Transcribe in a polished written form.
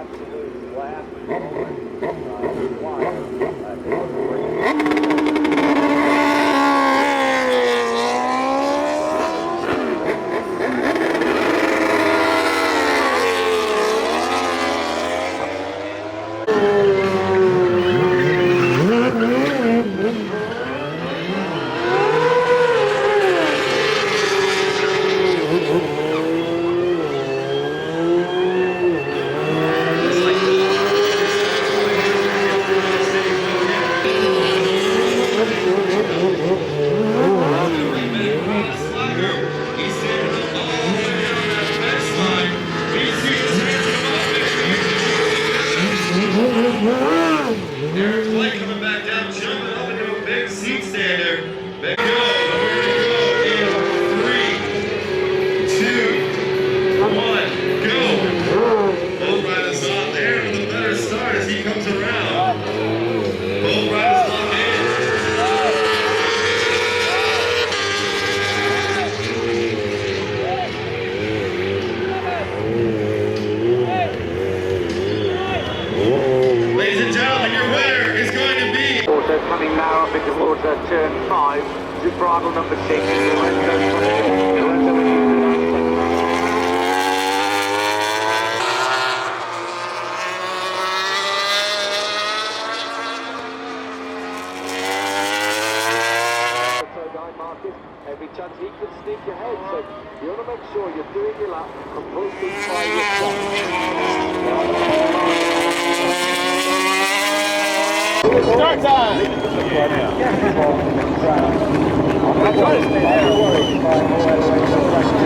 absolute last. There's Blake coming back down, jumping up into a big seat stander. Big go. We're going to go in 3, 2, 1, go. Both riders off there with a better start as he comes around. Both riders lock in. Ladies and gentlemen, your winner is going to be... Also coming now up into water, turn 5, Zubrado number 6, every chance he can sneak ahead, so you want to make sure you're doing your lap completely by yourself. Start time! I'm trying to stay there.